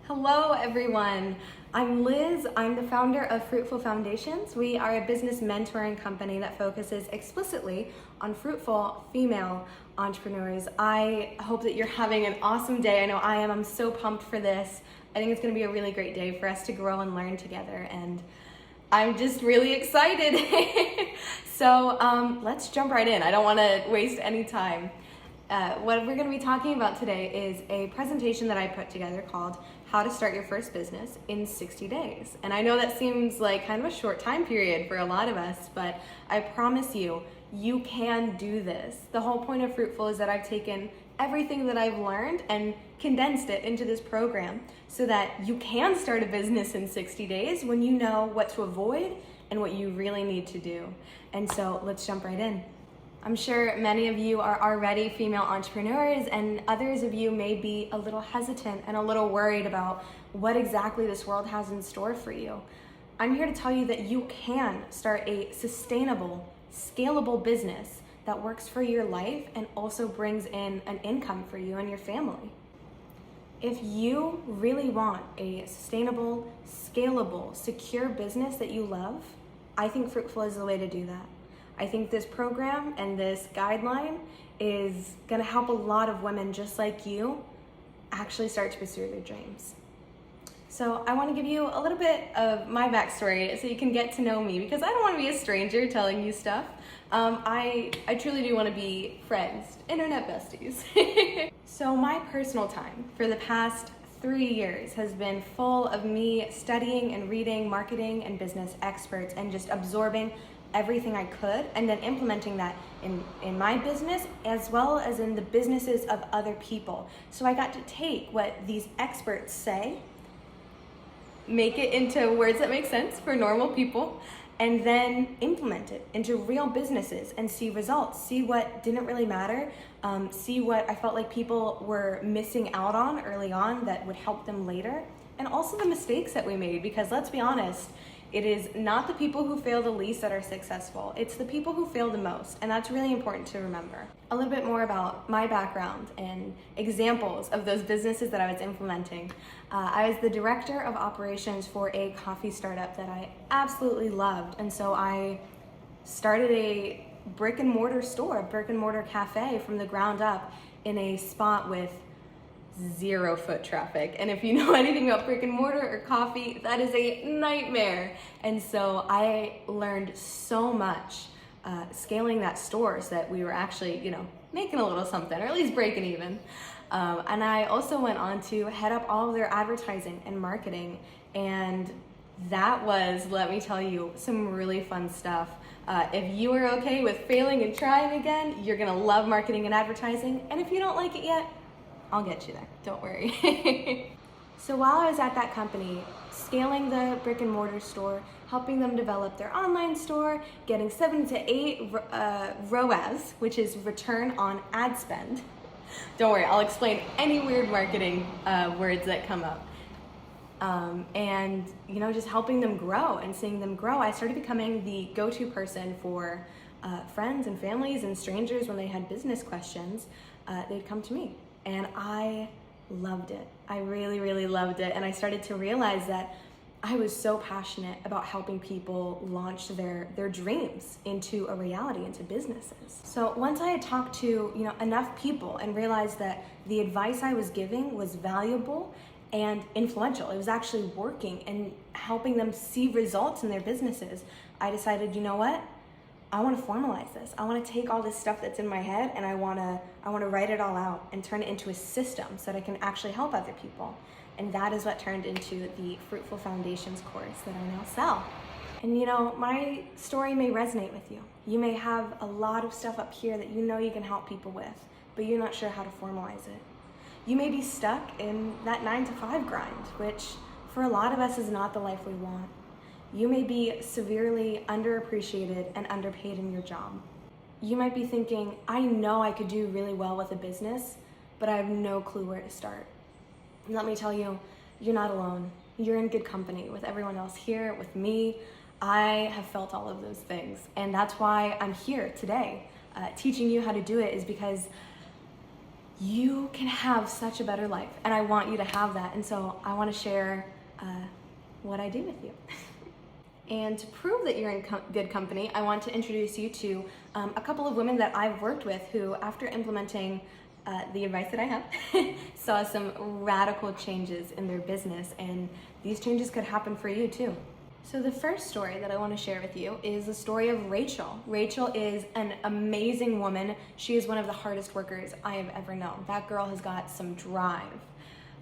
Hello everyone, I'm Liz. I'm the founder of Fruitful Foundations. We are a business mentoring company that focuses explicitly on fruitful female entrepreneurs. I hope that you're having an awesome day. I know I am. I'm so pumped for this. I think it's going to be a really great day for us to grow and learn together, and I'm just really excited. So let's jump right in. I don't want to waste any time. What we're going to be talking about today is a presentation that I put together called How to Start Your First Business in 60 Days. And I know that seems like kind of a short time period for a lot of us, but I promise you, you can do this. The whole point of Fruitful is that I've taken everything that I've learned and condensed it into this program so that you can start a business in 60 days when you know what to avoid and what you really need to do. And so let's jump right in. I'm sure many of you are already female entrepreneurs, and others of you may be a little hesitant and a little worried about what exactly this world has in store for you. I'm here to tell you that you can start a sustainable, scalable business that works for your life and also brings in an income for you and your family. If you really want a sustainable, scalable, secure business that you love, I think Fruitful is the way to do that. I think this program and this guideline is going to help a lot of women just like you actually start to pursue their dreams. So I want to give you a little bit of my backstory so you can get to know me, because I don't want to be a stranger telling you stuff. I truly do want to be friends, internet besties. So my personal time for the past 3 years has been full of me studying and reading marketing and business experts and just absorbing everything I could, and then implementing that in my business as well as in the businesses of other people. So I got to take what these experts say, make it into words that make sense for normal people, and then implement it into real businesses and see results, see what didn't really matter, see what I felt like people were missing out on early on that would help them later, and also the mistakes that we made, because let's be honest, it is not the people who fail the least that are successful. It's the people who fail the most, and that's really important to remember. A little bit more about my background and examples of those businesses that I was implementing. I was the director of operations for a coffee startup that I absolutely loved, and so I started a brick and mortar store, a brick and mortar cafe from the ground up in a spot with 0 foot traffic. And if you know anything about brick and mortar or coffee, that is a nightmare. And so I learned so much scaling that store so that we were actually, making a little something, or at least breaking even. And I also went on to head up all of their advertising and marketing. And that was, let me tell you, some really fun stuff. If you are okay with failing and trying again, you're gonna love marketing and advertising. And if you don't like it yet, I'll get you there, don't worry. So while I was at that company, scaling the brick and mortar store, helping them develop their online store, getting 7 to 8 ROAS, which is return on ad spend. Don't worry, I'll explain any weird marketing words that come up. And just helping them grow and seeing them grow, I started becoming the go-to person for friends and families and strangers when they had business questions. They'd come to me. And I loved it. I really, really loved it. And I started to realize that I was so passionate about helping people launch their dreams into a reality, into businesses. So once I had talked to enough people and realized that the advice I was giving was valuable and influential, it was actually working and helping them see results in their businesses, I decided, you know what? I want to formalize this. I want to take all this stuff that's in my head and I want to write it all out and turn it into a system so that I can actually help other people. And that is what turned into the Fruitful Foundations Course that I now sell. And my story may resonate with you. You may have a lot of stuff up here that you can help people with, but you're not sure how to formalize it. You may be stuck in that 9 to 5 grind, which for a lot of us is not the life we want. You may be severely underappreciated and underpaid in your job. You might be thinking, I know I could do really well with a business, but I have no clue where to start. And let me tell you, you're not alone. You're in good company with everyone else here, with me. I have felt all of those things. And that's why I'm here today teaching you how to do it, is because you can have such a better life, and I want you to have that. And so I want to share what I do with you. And to prove that you're in good company, I want to introduce you to a couple of women that I've worked with who, after implementing the advice that I have, saw some radical changes in their business, and these changes could happen for you too. So the first story that I want to share with you is the story of Rachel. Rachel is an amazing woman. She is one of the hardest workers I have ever known. That girl has got some drive.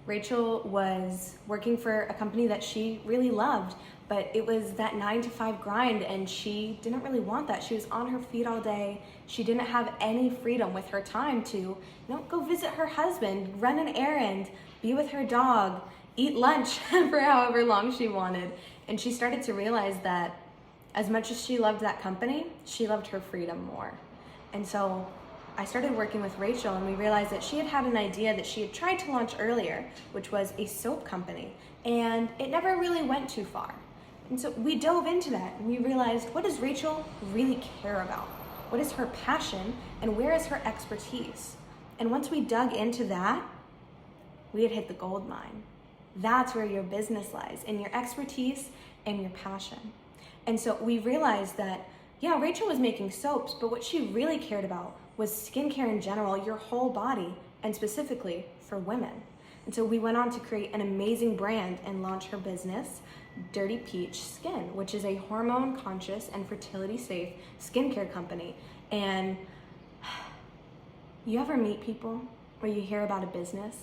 Rachel was working for a company that she really loved, but it was that 9-to-5 grind, and she didn't really want that. She was on her feet all day. She didn't have any freedom with her time to, go visit her husband, run an errand, be with her dog, eat lunch for however long she wanted. And she started to realize that as much as she loved that company, she loved her freedom more. And so I started working with Rachel, and we realized that she had an idea that she had tried to launch earlier, which was a soap company, and it never really went too far. And so we dove into that, and we realized, what does Rachel really care about? What is her passion, and where is her expertise? And once we dug into that, we had hit the gold mine. That's where your business lies, in your expertise and your passion. And so we realized that, Rachel was making soaps, but what she really cared about was skincare in general, your whole body, and specifically for women. And so we went on to create an amazing brand and launch her business, Dirty Peach Skin, which is a hormone-conscious and fertility-safe skincare company. And you ever meet people where you hear about a business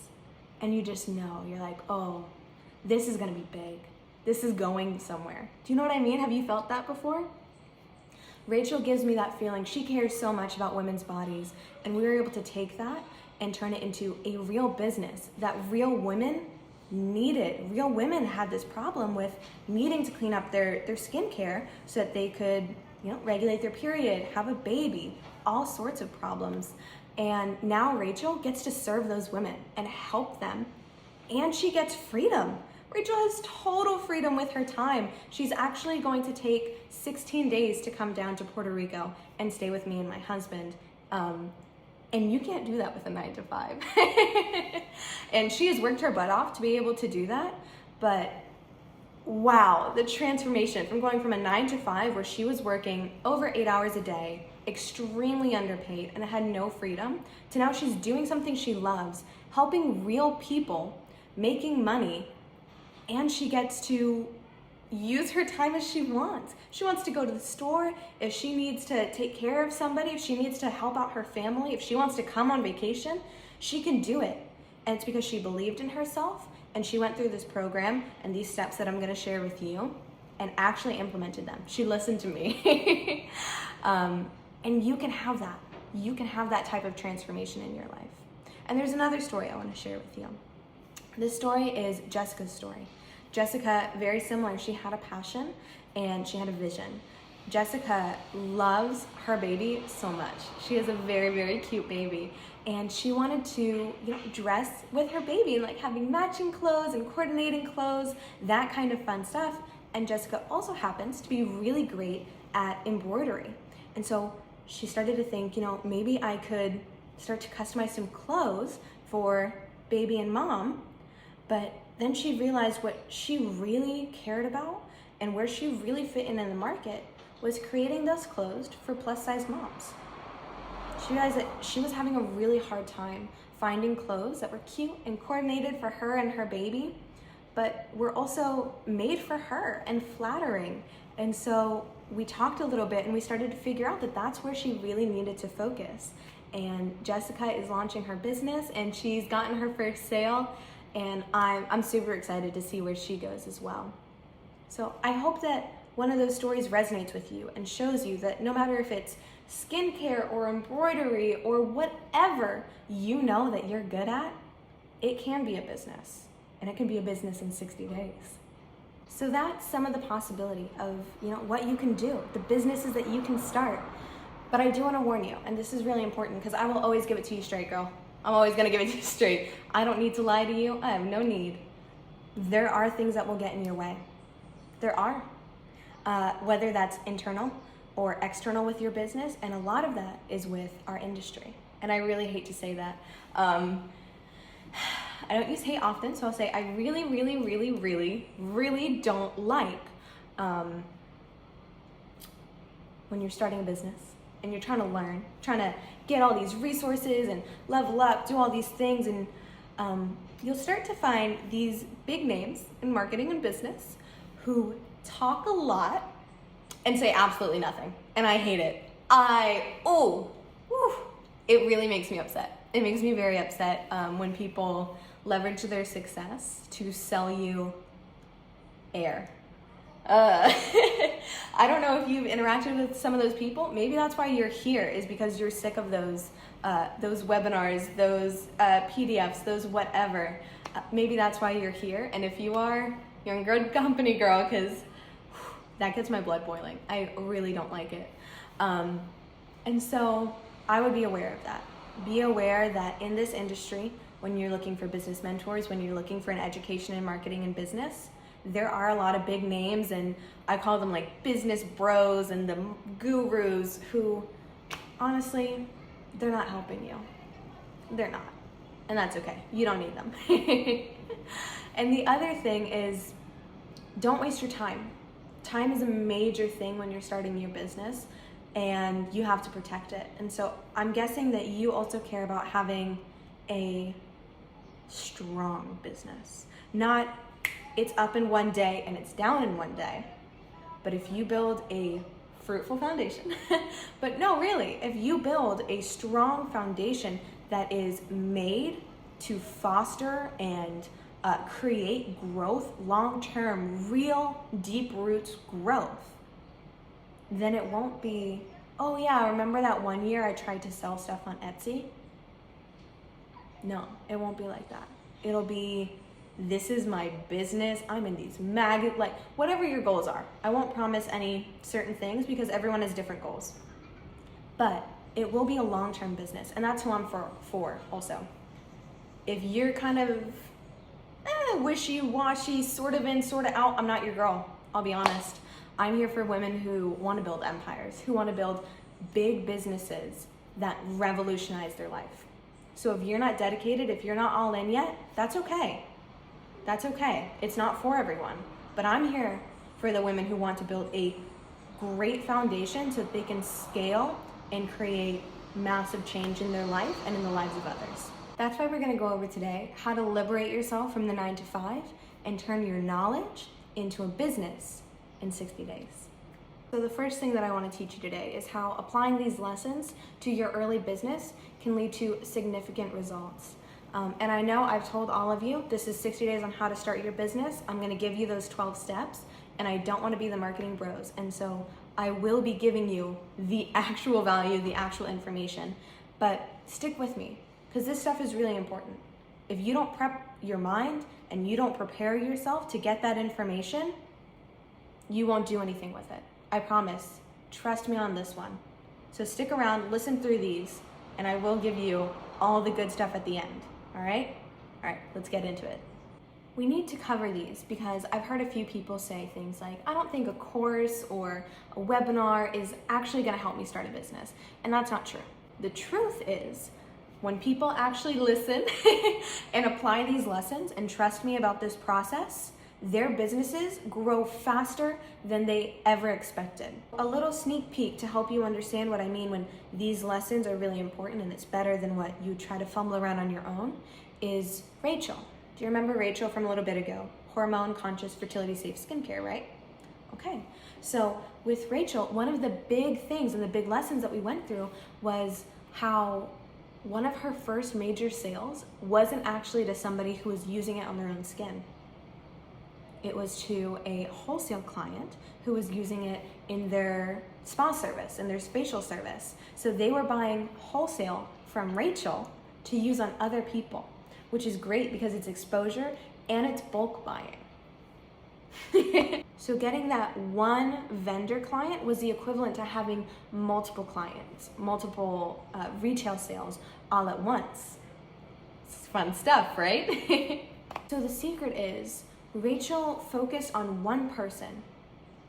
and you just know, you're like, oh, this is gonna be big. This is going somewhere. Do you know what I mean? Have you felt that before? Rachel gives me that feeling. She cares so much about women's bodies, and we were able to take that and turn it into a real business that real women needed. Real women had this problem with needing to clean up their skincare so that they could, regulate their period, have a baby, all sorts of problems. And now Rachel gets to serve those women and help them, and she gets freedom. Rachel has total freedom with her time. She's actually going to take 16 days to come down to Puerto Rico and stay with me and my husband. And you can't do that with a 9-to-5. And she has worked her butt off to be able to do that. But wow, the transformation from going from a 9-to-5 where she was working over 8 hours a day, extremely underpaid, and had no freedom, to now she's doing something she loves, helping real people, making money, and she gets to use her time as she wants. She wants to go to the store, if she needs to take care of somebody, if she needs to help out her family, if she wants to come on vacation, she can do it. And it's because she believed in herself, and she went through this program and these steps that I'm gonna share with you and actually implemented them. She listened to me. And you can have that. You can have that type of transformation in your life. And there's another story I wanna share with you. This story is Jessica's story. Jessica, very similar, she had a passion and she had a vision. Jessica loves her baby so much. She is a very, very cute baby. And she wanted to dress with her baby, and having matching clothes and coordinating clothes, that kind of fun stuff. And Jessica also happens to be really great at embroidery. And so she started to think, maybe I could start to customize some clothes for baby and mom. But then she realized what she really cared about and where she really fit in the market was creating those clothes for plus-size moms. She realized that she was having a really hard time finding clothes that were cute and coordinated for her and her baby, but were also made for her and flattering. And so we talked a little bit and we started to figure out that that's where she really needed to focus. And Jessica is launching her business, and she's gotten her first sale, and I'm super excited to see where she goes as well. So I hope that one of those stories resonates with you and shows you that no matter if it's skincare or embroidery or whatever that you're good at, it can be a business, and it can be a business in 60 days. So that's some of the possibility of what you can do, the businesses that you can start. But I do want to warn you, and this is really important because I will always give it to you straight, girl. I'm always going to give it to you straight. I don't need to lie to you. I have no need. There are things that will get in your way. There are. Whether that's internal or external with your business, and a lot of that is with our industry. and I really hate to say that. I don't use hate often, so I'll say I really, really, really, really, really don't like when you're starting a business and you're trying to learn, trying to get all these resources and level up, do all these things, and you'll start to find these big names in marketing and business who talk a lot and say absolutely nothing. And I hate it. It really makes me upset. It makes me very upset when people leverage their success to sell you air. I don't know if you've interacted with some of those people. Maybe that's why you're here, is because you're sick of those webinars, those PDFs, those whatever. Maybe that's why you're here. And if you are, you're in good company, girl, because that gets my blood boiling. I really don't like it. And so I would be aware of that. Be aware that in this industry, when you're looking for business mentors, when you're looking for an education in marketing and business, there are a lot of big names, and I call them like business bros and the gurus who, honestly, they're not helping you. They're not. And that's okay. You don't need them. And the other thing is, don't waste your time. Time is a major thing when you're starting your business, and you have to protect it. And so I'm guessing that you also care about having a strong business. Not it's up in one day and it's down in one day. But if you build a fruitful foundation, but no, really, if you build a strong foundation that is made to foster and create growth, long-term, real deep roots growth, then it won't be, oh yeah, remember that one year I tried to sell stuff on Etsy? No, it won't be like that. It'll be, this is my business. I'm in these like whatever your goals are. I won't promise any certain things because everyone has different goals. But it will be a long-term business, and that's who I'm for also. If you're kind of wishy-washy, sort of in, sort of out, I'm not your girl. I'll be honest. I'm here for women who want to build empires, who want to build big businesses that revolutionize their life. So if you're not dedicated, if you're not all in yet, that's okay. That's okay. It's not for everyone. But I'm here for the women who want to build a great foundation so that they can scale and create massive change in their life and in the lives of others. That's why we're going to go over today how to liberate yourself from the 9 to 5 and turn your knowledge into a business in 60 days. So the first thing that I want to teach you today is how applying these lessons to your early business can lead to significant results. And I know I've told all of you, this is 60 days on how to start your business. I'm going to give you those 12 steps, and I don't want to be the marketing bros. And so I will be giving you the actual value, the actual information, but stick with me because this stuff is really important. If you don't prep your mind and you don't prepare yourself to get that information, you won't do anything with it. I promise. Trust me on this one. So stick around, listen through these, and I will give you all the good stuff at the end. All right? All right, let's get into it. We need to cover these because I've heard a few people say things like, I don't think a course or a webinar is actually going to help me start a business. And that's not true. The truth is, when people actually listen and apply these lessons and trust me about this process, their businesses grow faster than they ever expected. A little sneak peek to help you understand what I mean when these lessons are really important and it's better than what you try to fumble around on your own is Rachel. Do you remember Rachel from a little bit ago? Hormone conscious fertility safe skincare, right? Okay, so with Rachel, one of the big things and the big lessons that we went through was how one of her first major sales wasn't actually to somebody who was using it on their own skin. It was to a wholesale client who was using it in their spa service, in their facial service. So they were buying wholesale from Rachel to use on other people, which is great because it's exposure and it's bulk buying. So getting that one vendor client was the equivalent to having multiple clients, multiple retail sales all at once. It's fun stuff, right? So the secret is, Rachel focused on one person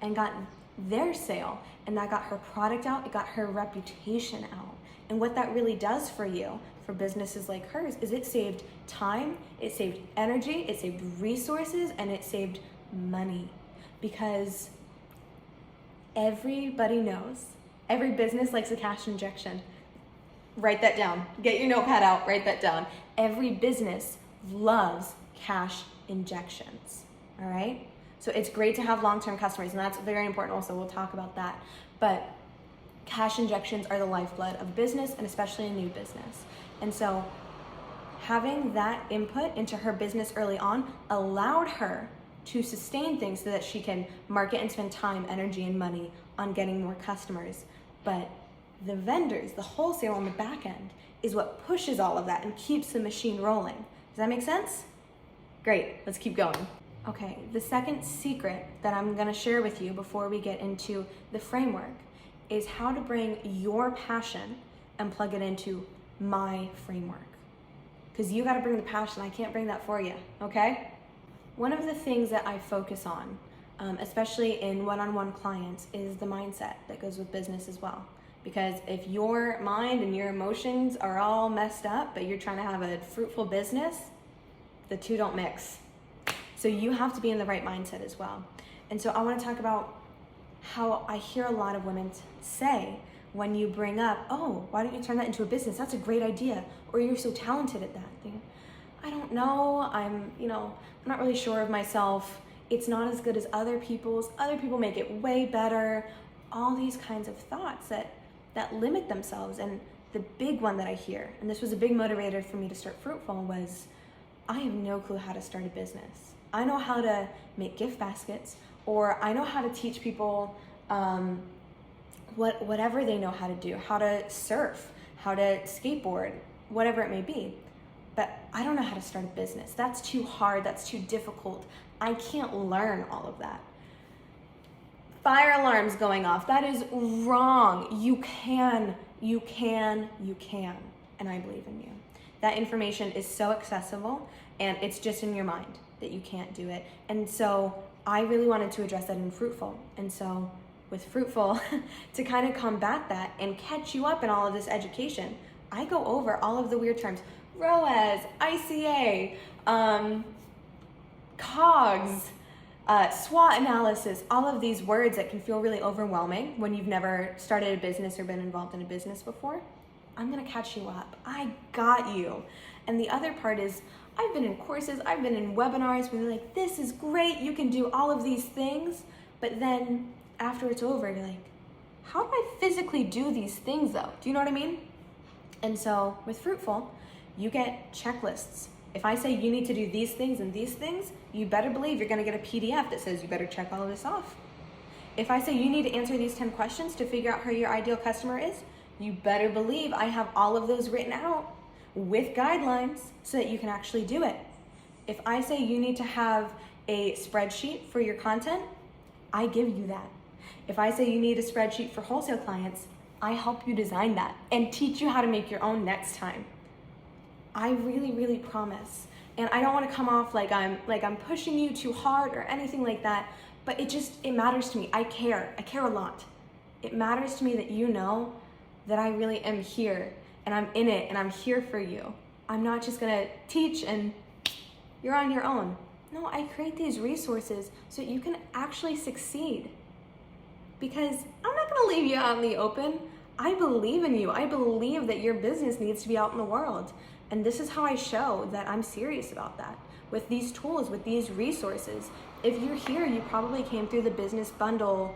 and got their sale, and that got her product out, it got her reputation out. And what that really does for you, for businesses like hers, is it saved time, it saved energy, it saved resources, and it saved money. Because everybody knows, every business likes a cash injection. Write that down. Get your notepad out, write that down. Every business loves cash injections, all right? So it's great to have long-term customers, and that's very important also. We'll talk about that. But cash injections are the lifeblood of business, and especially a new business. And so having that input into her business early on allowed her to sustain things so that she can market and spend time, energy, and money on getting more customers. But the vendors, the wholesale on the back end, is what pushes all of that and keeps the machine rolling. Does that make sense? Great, let's keep going. Okay, the second secret that I'm gonna share with you before we get into the framework is how to bring your passion and plug it into my framework. Because you gotta bring the passion, I can't bring that for you, okay? One of the things that I focus on, especially in one-on-one clients, is the mindset that goes with business as well. Because if your mind and your emotions are all messed up, but you're trying to have a fruitful business, the two don't mix. So you have to be in the right mindset as well. And so I want to talk about how I hear a lot of women say when you bring up, oh, why don't you turn that into a business? That's a great idea. Or you're so talented at that thing. I don't know. I'm not really sure of myself. It's not as good as other people's. Other people make it way better. All these kinds of thoughts that limit themselves. And the big one that I hear, and this was a big motivator for me to start Fruitful, was I have no clue how to start a business. I know how to make gift baskets, or I know how to teach people whatever they know how to do, how to surf, how to skateboard, whatever it may be. But I don't know how to start a business. That's too hard, that's too difficult. I can't learn all of that. Fire alarms going off. That is wrong. You can, and I believe in you. That information is so accessible, and it's just in your mind that you can't do it. And so I really wanted to address that in Fruitful. And so with Fruitful, to kind of combat that and catch you up in all of this education, I go over all of the weird terms. ROAS, ICA, COGS, SWOT analysis, all of these words that can feel really overwhelming when you've never started a business or been involved in a business before. I'm gonna catch you up. I got you. And the other part is, I've been in courses, I've been in webinars where they're like, this is great, you can do all of these things. But then after it's over, you're like, how do I physically do these things though? Do you know what I mean? And so with Fruitful, you get checklists. If I say you need to do these things and these things, you better believe you're gonna get a PDF that says you better check all of this off. If I say you need to answer these 10 questions to figure out who your ideal customer is, you better believe I have all of those written out with guidelines so that you can actually do it. If I say you need to have a spreadsheet for your content, I give you that. If I say you need a spreadsheet for wholesale clients, I help you design that and teach you how to make your own next time. I really, really promise. And I don't want to come off like I'm pushing you too hard or anything like that, but it matters to me. I care a lot. It matters to me that you know that I really am here and I'm in it and I'm here for you. I'm not just gonna teach and you're on your own. No, I create these resources so you can actually succeed. Because I'm not gonna leave you out in the open. I believe in you. I believe that your business needs to be out in the world. And this is how I show that I'm serious about that. With these tools, with these resources. If you're here, you probably came through the business bundle,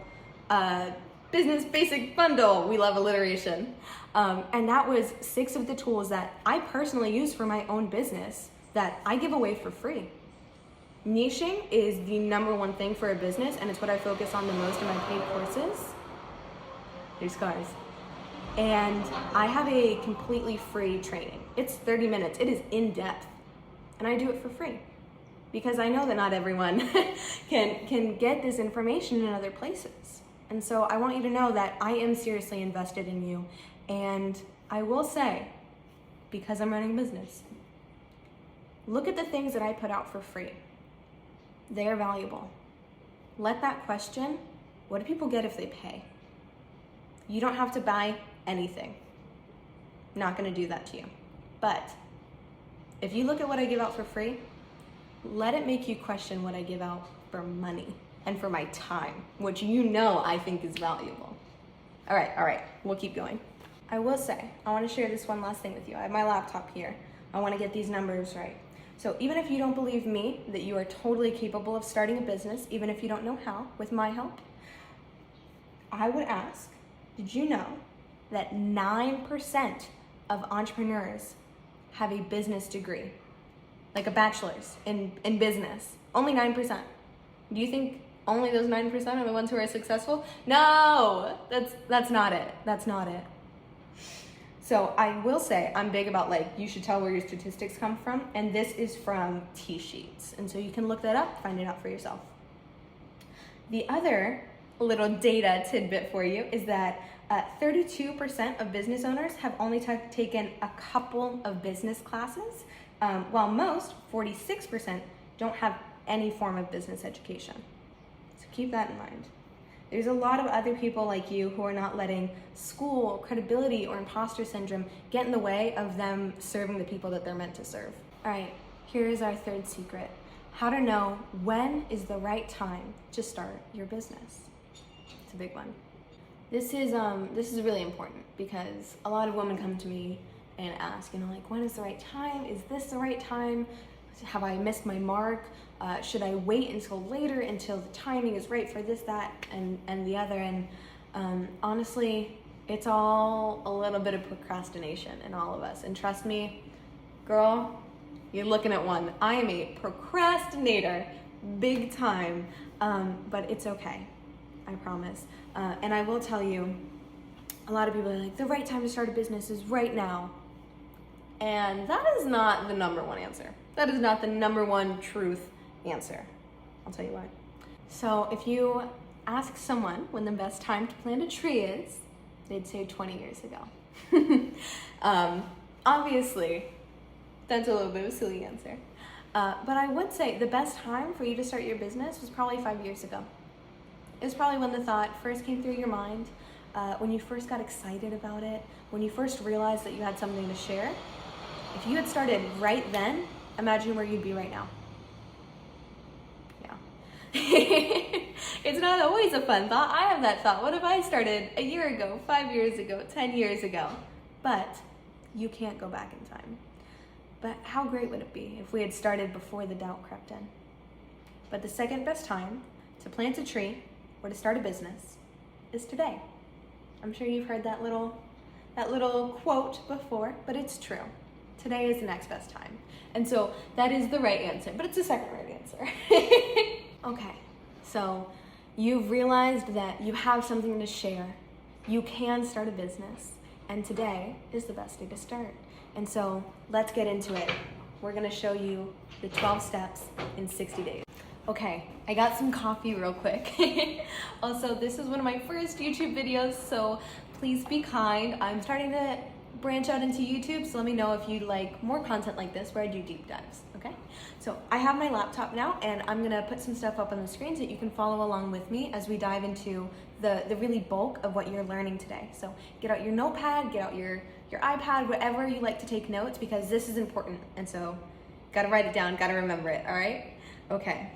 business basic bundle. We love alliteration. And that was 6 of the tools that I personally use for my own business that I give away for free. Niching is the #1 thing for a business, and it's what I focus on the most in my paid courses. There's cars. And I have a completely free training. It's 30 minutes. It is in depth. And I do it for free because I know that not everyone can get this information in other places. And so I want you to know that I am seriously invested in you. And I will say, because I'm running a business, look at the things that I put out for free. They are valuable. Let that question, what do people get if they pay? You don't have to buy anything. Not gonna do that to you. But if you look at what I give out for free, let it make you question what I give out for money and for my time, which I think is valuable. All right, we'll keep going. I will say, I wanna share this one last thing with you. I have my laptop here. I wanna get these numbers right. So even if you don't believe me that you are totally capable of starting a business, even if you don't know how, with my help, I would ask, did you know that 9% of entrepreneurs have a business degree, like a bachelor's in business? Only 9%. Do you think only those 9% are the ones who are successful? No, that's not it. That's not it. So I will say I'm big about you should tell where your statistics come from, and this is from T-Sheets. And so you can look that up, find it out for yourself. The other little data tidbit for you is that 32% of business owners have only taken a couple of business classes, while most, 46%, don't have any form of business education. So keep that in mind. There's a lot of other people like you who are not letting school, credibility, or imposter syndrome get in the way of them serving the people that they're meant to serve. All right, here's our third secret. How to know when is the right time to start your business. It's a big one. This is really important because a lot of women come to me and ask, when is the right time? Is this the right time? Have I missed my mark? Should I wait until later, until the timing is right for this, that, and the other? And honestly, it's all a little bit of procrastination in all of us. And trust me, girl, you're looking at one. I am a procrastinator, big time, but it's okay, I promise. And I will tell you, a lot of people are like, the right time to start a business is right now. And that is not the number one answer. That is not the number one truth answer. I'll tell you why. So if you ask someone when the best time to plant a tree is, they'd say 20 years ago. Obviously, that's a little bit of a silly answer. But I would say the best time for you to start your business was probably 5 years ago. It was probably when the thought first came through your mind, when you first got excited about it, when you first realized that you had something to share. If you had started right then, imagine where you'd be right now. Yeah. It's not always a fun thought. I have that thought. What if I started a year ago, 5 years ago, 10 years ago? But you can't go back in time. But how great would it be if we had started before the doubt crept in? But the second best time to plant a tree or to start a business is today. I'm sure you've heard that little quote before, but it's true. Today is the next best time. And so that is the right answer, but it's the second right answer. Okay, so you've realized that you have something to share. You can start a business, and today is the best day to start. And so let's get into it. We're gonna show you the 12 steps in 60 days. Okay, I got some coffee real quick. Also, this is one of my first YouTube videos, so please be kind. I'm starting to branch out into YouTube, so let me know if you'd like more content like this where I do deep dives, okay? So I have my laptop now, and I'm gonna put some stuff up on the screen so that you can follow along with me as we dive into the really bulk of what you're learning today. So get out your notepad, get out your iPad, whatever you like to take notes, because this is important, and so gotta write it down, gotta remember it, all right? Okay.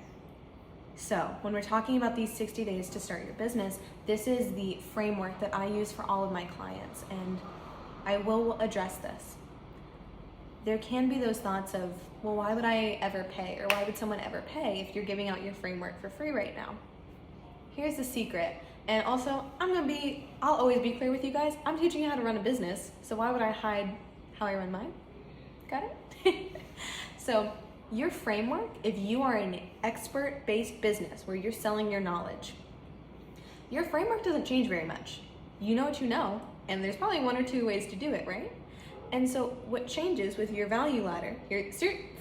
So when we're talking about these 60 days to start your business, this is the framework that I use for all of my clients, and I will address this. There can be those thoughts of, well, why would I ever pay, or why would someone ever pay if you're giving out your framework for free right now? Here's the secret. And also, I'll always be clear with you guys. I'm teaching you how to run a business, so why would I hide how I run mine? Got it? So your framework, if you are an expert-based business where you're selling your knowledge, your framework doesn't change very much. You know what you know, and there's probably one or two ways to do it, right? And so what changes with your value ladder,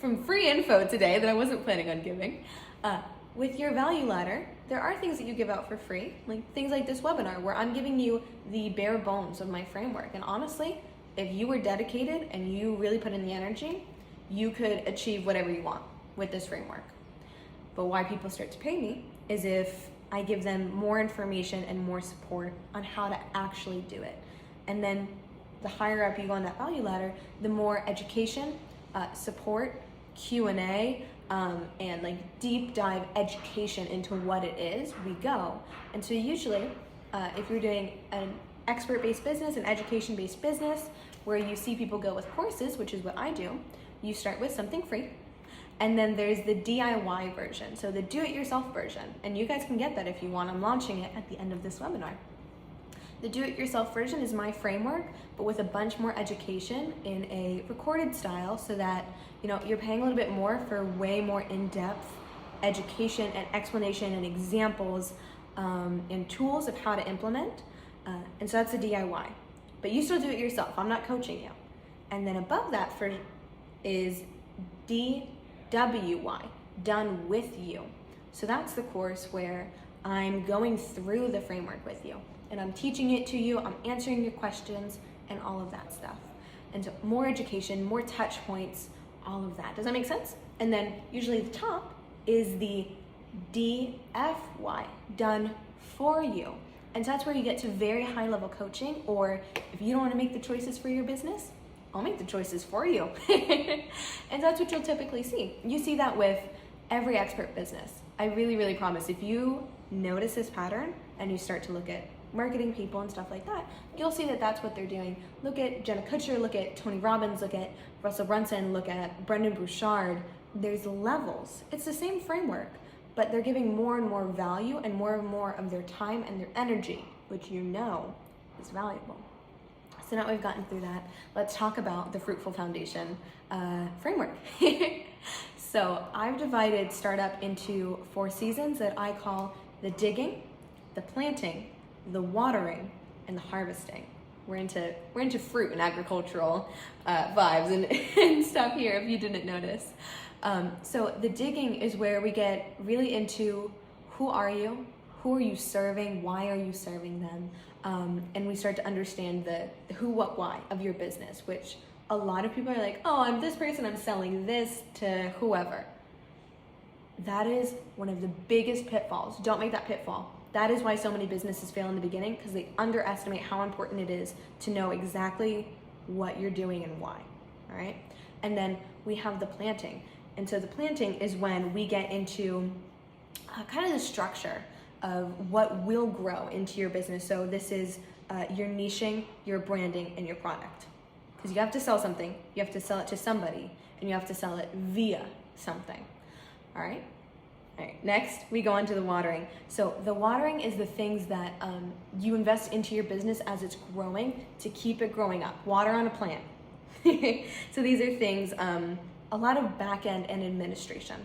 from free info today that I wasn't planning on giving, with your value ladder, there are things that you give out for free, like things like this webinar where I'm giving you the bare bones of my framework. And honestly, if you were dedicated and you really put in the energy, you could achieve whatever you want with this framework. But why people start to pay me is if I give them more information and more support on how to actually do it. And then the higher up you go on that value ladder, the more education, support, Q&A, and like deep dive education into what it is we go. And so usually, if you're doing an expert-based business, an education-based business, where you see people go with courses, which is what I do, you start with something free. And then there's the DIY version, so the do-it-yourself version. And you guys can get that if you want. I'm launching it at the end of this webinar. The do-it-yourself version is my framework, but with a bunch more education in a recorded style, so that you're paying a little bit more for way more in-depth education and explanation and examples and tools of how to implement. And so that's the DIY. But you still do it yourself. I'm not coaching you. And then above that is DWY, done with you. So that's the course where I'm going through the framework with you. And I'm teaching it to you, I'm answering your questions, and all of that stuff. And so more education, more touch points, all of that. Does that make sense? And then usually the top is the DFY, done for you. And so that's where you get to very high level coaching, or if you don't want to make the choices for your business, I'll make the choices for you. And that's what you'll typically see. You see that with every expert business. I really, really promise, if you notice this pattern and you start to look at marketing people and stuff like that, you'll see that that's what they're doing. Look at Jenna Kutcher, look at Tony Robbins, look at Russell Brunson, look at Brendan Bouchard. There's levels. It's the same framework, but they're giving more and more value and more of their time and their energy, which is valuable. So now we've gotten through that, let's talk about the Fruitful Foundation framework. So I've divided startup into 4 seasons that I call the digging, the planting, the watering, and the harvesting. We're into fruit and agricultural vibes and stuff here, if you didn't notice. So the digging is where we get really into who are you serving, why are you serving them, and we start to understand the who, what, why of your business, which a lot of people are like, oh, I'm this person, I'm selling this to whoever. That is one of the biggest pitfalls. Don't make that pitfall. That is why so many businesses fail in the beginning, because they underestimate how important it is to know exactly what you're doing and why, all right? And then we have the planting. And so the planting is when we get into kind of the structure of what will grow into your business. So this is your niching, your branding, and your product. Because you have to sell something, you have to sell it to somebody, and you have to sell it via something, all right? All right, next we go on to the watering. So the watering is the things that you invest into your business as it's growing to keep it growing up. Water on a plant. So these are things, a lot of back end and administration.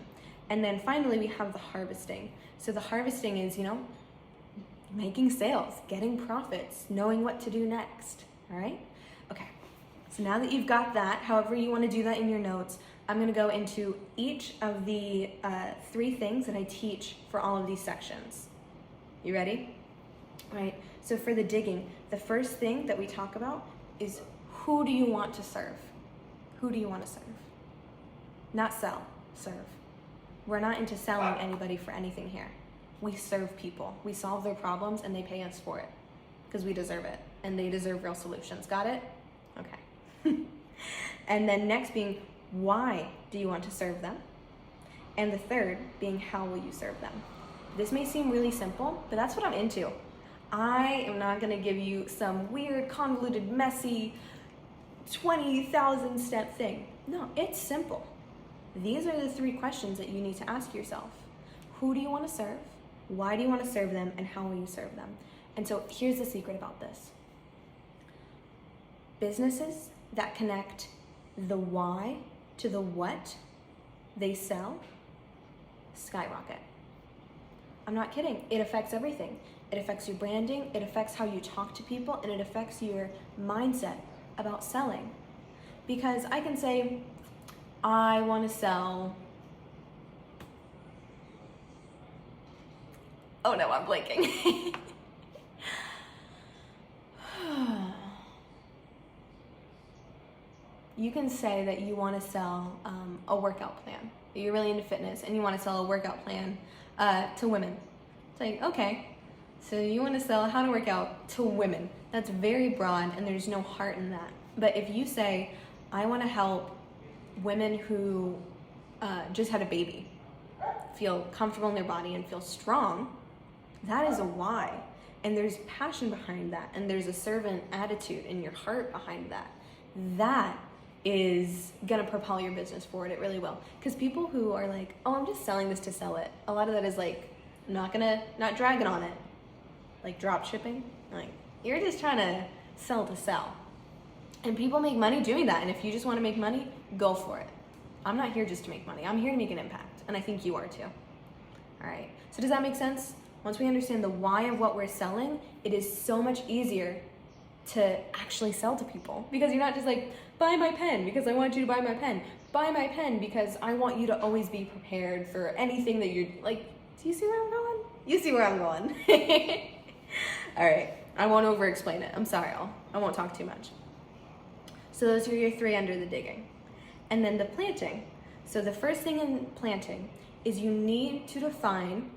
And then finally we have the harvesting. So the harvesting is, making sales, getting profits, knowing what to do next, all right? Okay, so now that you've got that, however you want to do that in your notes, I'm going to go into each of the 3 things that I teach for all of these sections. You ready? All right, so for the digging, the first thing that we talk about is who do you want to serve? Who do you want to serve? Not sell, serve. We're not into selling anybody for anything here. We serve people. We solve their problems and they pay us for it because we deserve it and they deserve real solutions. Got it? Okay. And then next being, why do you want to serve them? And the third being, how will you serve them? This may seem really simple, but that's what I'm into. I am not gonna give you some weird, convoluted, messy, 20,000 step thing. No, it's simple. These are the 3 questions that you need to ask yourself. Who do you want to serve? Why do you want to serve them? And how will you serve them? And so here's the secret about this. Businesses that connect the why to the what they sell skyrocket. I'm not kidding. It affects everything. It affects your branding, it affects how you talk to people, and it affects your mindset about selling. Because I can say, I want to sell, oh no, I'm blanking. You can say that you want to sell a workout plan. You're really into fitness and you want to sell a workout plan to women. It's like, okay, So you want to sell how to work out to women. That's very broad and there's no heart in that. But if you say, I want to help women who just had a baby feel comfortable in their body and feel strong, that is a why. And there's passion behind that. And there's a servant attitude in your heart behind that. That is gonna propel your business forward. It really will. Because people who are like, oh, I'm just selling this to sell it. A lot of that is like, not dragging on it. Like drop shipping. Like, you're just trying to sell. And people make money doing that. And if you just want to make money, go for it. I'm not here just to make money. I'm here to make an impact. And I think you are too. All right. So does that make sense? Once we understand the why of what we're selling, it is so much easier to actually sell to people. Because you're not just like, buy my pen because I want you to buy my pen. Buy my pen because I want you to always be prepared for anything that you're like, do you see where I'm going? You see where I'm going. All right. I won't over explain it. I'm sorry, I won't talk too much. So those are your 3 under the digging. And then the planting. So the first thing in planting is you need to define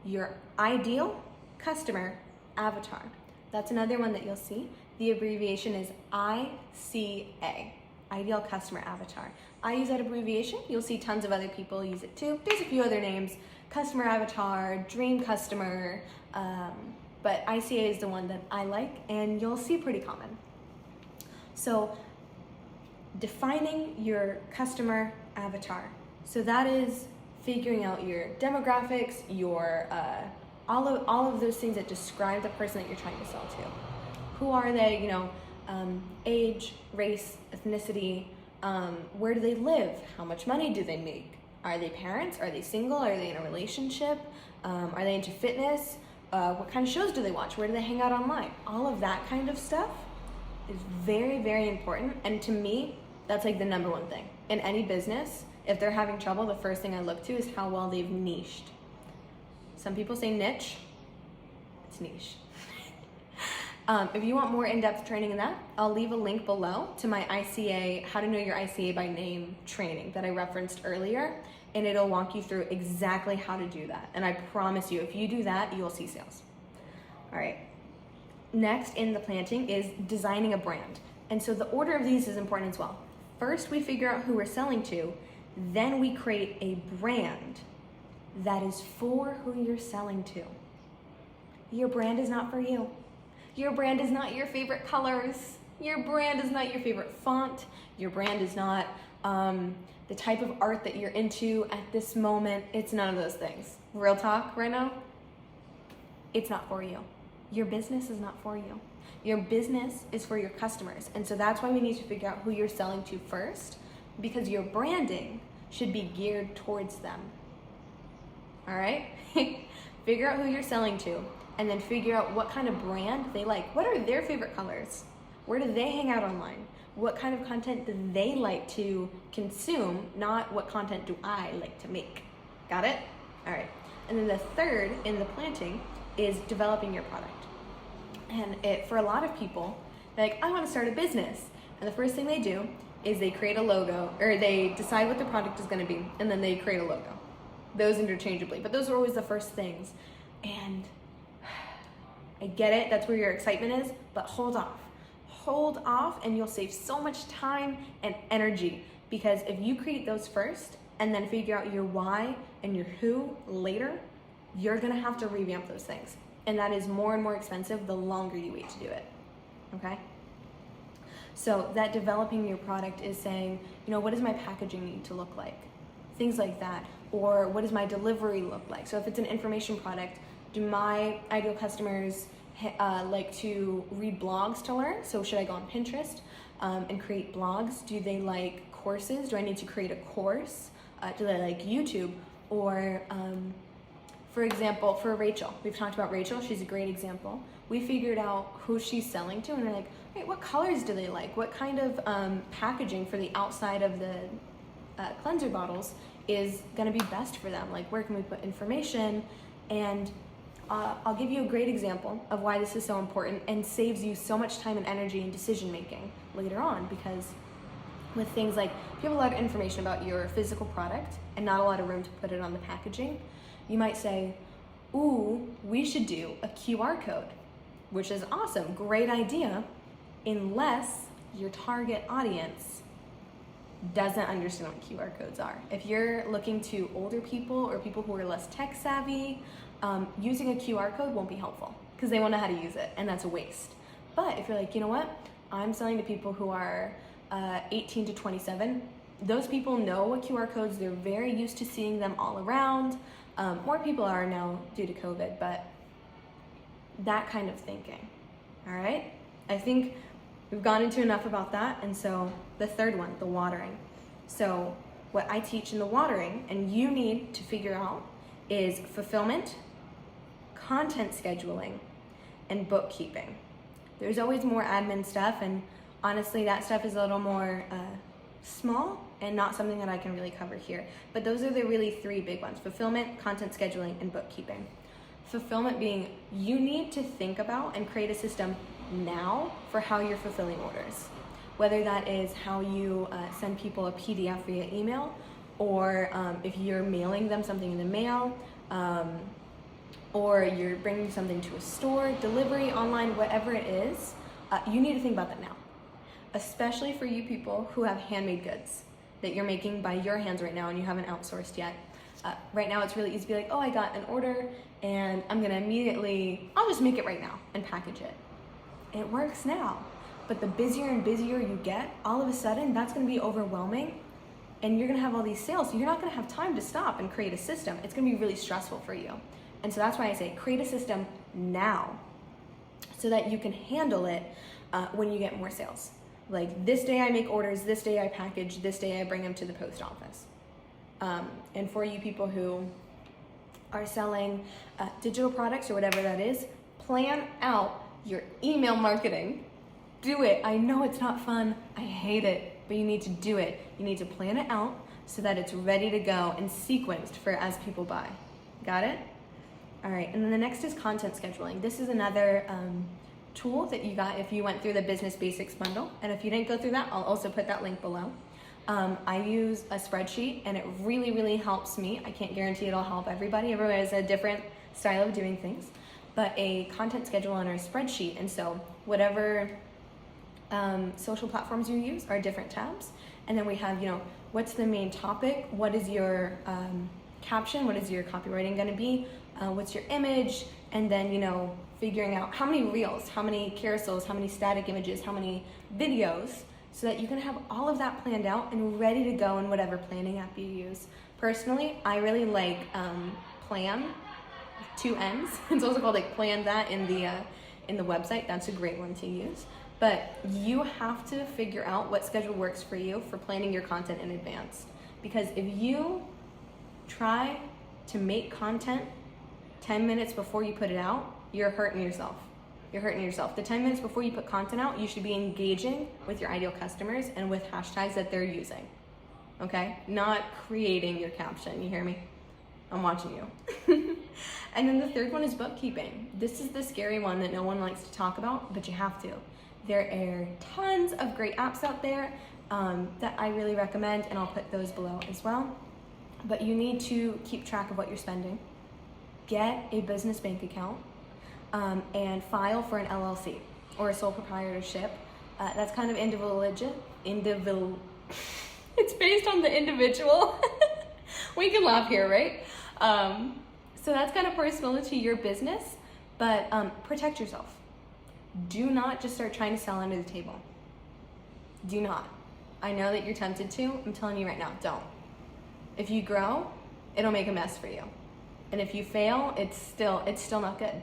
your ideal customer avatar. That's another one that you'll see. The abbreviation is ICA, Ideal Customer Avatar. I use that abbreviation. You'll see tons of other people use it too. There's a few other names, customer avatar, dream customer, but ICA is the one that I like and you'll see pretty common. So defining your customer avatar. So that is figuring out your demographics, your all of those things that describe the person that you're trying to sell to. Who are they? Age, race, ethnicity. Where do they live? How much money do they make? Are they parents? Are they single? Are they in a relationship? Are they into fitness? What kind of shows do they watch? Where do they hang out online? All of that kind of stuff is very, very important. And to me, that's like the number one thing. In any business, if they're having trouble, the first thing I look to is how well they've niched. Some people say niche, it's niche. If you want more in-depth training in that, I'll leave a link below to my ICA, How to Know Your ICA by Name training that I referenced earlier, and it'll walk you through exactly how to do that. And I promise you, if you do that, you'll see sales. All right. Next in the planting is designing a brand. And so the order of these is important as well. First, we figure out who we're selling to, then we create a brand that is for who you're selling to. Your brand is not for you. Your brand is not your favorite colors. Your brand is not your favorite font. Your brand is not the type of art that you're into at this moment. It's none of those things. Real talk right now, it's not for you. Your business is not for you. Your business is for your customers. And so that's why we need to figure out who you're selling to first, because your branding should be geared towards them. All right? Figure out who you're selling to, and then figure out what kind of brand they like. What are their favorite colors? Where do they hang out online? What kind of content do they like to consume, not what content do I like to make? Got it? All right. And then the third in the planting is developing your product. And for a lot of people, they're like, I want to start a business. And the first thing they do is they create a logo, or they decide what their product is going to be, and then they create a logo. Those interchangeably, but those are always the first things. And I get it, that's where your excitement is, but hold off. Hold off and you'll save so much time and energy, because if you create those first and then figure out your why and your who later, you're gonna have to revamp those things. And that is more and more expensive the longer you wait to do it, okay? So that developing your product is saying, what does my packaging need to look like? Things like that. Or what does my delivery look like? So if it's an information product, do my ideal customers like to read blogs to learn? So should I go on Pinterest and create blogs? Do they like courses? Do I need to create a course? Do they like YouTube? Or for example, for Rachel, we've talked about Rachel. She's a great example. We figured out who she's selling to, and we're like, wait, what colors do they like? What kind of packaging for the outside of the cleanser bottles is going to be best for them? Like, where can we put information? And I'll give you a great example of why this is so important and saves you so much time and energy and decision making later on, because with things like, if you have a lot of information about your physical product and not a lot of room to put it on the packaging, you might say, ooh, we should do a QR code, which is awesome, great idea, unless your target audience doesn't understand what QR codes are. If you're looking to older people or people who are less tech savvy, using a QR code won't be helpful because they won't know how to use it, and that's a waste. But if you're like, you know what, I'm selling to people who are 18 to 27, those people know what QR codes, they're very used to seeing them all around. More people are now due to COVID, but that kind of thinking, all right? I think we've gone into enough about that, and so the third one, the watering. So what I teach in the watering, and you need to figure out, is fulfillment, content scheduling, and bookkeeping. There's always more admin stuff, and honestly, that stuff is a little more small and not something that I can really cover here. But those are the really three big ones: fulfillment, content scheduling, and bookkeeping. Fulfillment being, you need to think about and create a system now for how you're fulfilling orders. Whether that is how you send people a PDF via email, or if you're mailing them something in the mail, or you're bringing something to a store, delivery, online, whatever it is, you need to think about that now. Especially for you people who have handmade goods that you're making by your hands right now and you haven't outsourced yet. Right now it's really easy to be like, oh, I got an order and I'm gonna immediately, I'll just make it right now and package it. It works now, but the busier and busier you get, all of a sudden that's gonna be overwhelming and you're gonna have all these sales, so you're not gonna have time to stop and create a system. It's gonna be really stressful for you. And so that's why I say create a system now so that you can handle it when you get more sales. Like, this day I make orders, this day I package, this day I bring them to the post office. And for you people who are selling digital products or whatever that is, plan out your email marketing. Do it. I know it's not fun. I hate it, but you need to do it. You need to plan it out so that it's ready to go and sequenced for as people buy. Got it? All right, and then the next is content scheduling. This is another tool that you got if you went through the Business Basics bundle. And if you didn't go through that, I'll also put that link below. I use a spreadsheet and it really, really helps me. I can't guarantee it'll help everybody. Everyone has a different style of doing things, but a content schedule on our spreadsheet. And so whatever social platforms you use are different tabs. And then we have, what's the main topic? What is your caption? What is your copywriting gonna be? What's your image? And then, figuring out how many reels, how many carousels, how many static images, how many videos, so that you can have all of that planned out and ready to go in whatever planning app you use. Personally, I really like Plan, 2 N's. It's also called like Plan That in the website. That's a great one to use. But you have to figure out what schedule works for you for planning your content in advance. Because if you try to make content 10 minutes before you put it out, you're hurting yourself. You're hurting yourself. The 10 minutes before you put content out, you should be engaging with your ideal customers and with hashtags that they're using, okay? Not creating your caption, you hear me? I'm watching you. And then the third one is bookkeeping. This is the scary one that no one likes to talk about, but you have to. There are tons of great apps out there that I really recommend, and I'll put those below as well. But you need to keep track of what you're spending. Get a business bank account and file for an LLC or a sole proprietorship. That's kind of it's based on the individual. We can laugh here, right? So that's kind of personal to your business, but protect yourself. Do not just start trying to sell under the table. Do not. I know that you're tempted to. I'm telling you right now, don't. If you grow, it'll make a mess for you. And if you fail, it's still not good.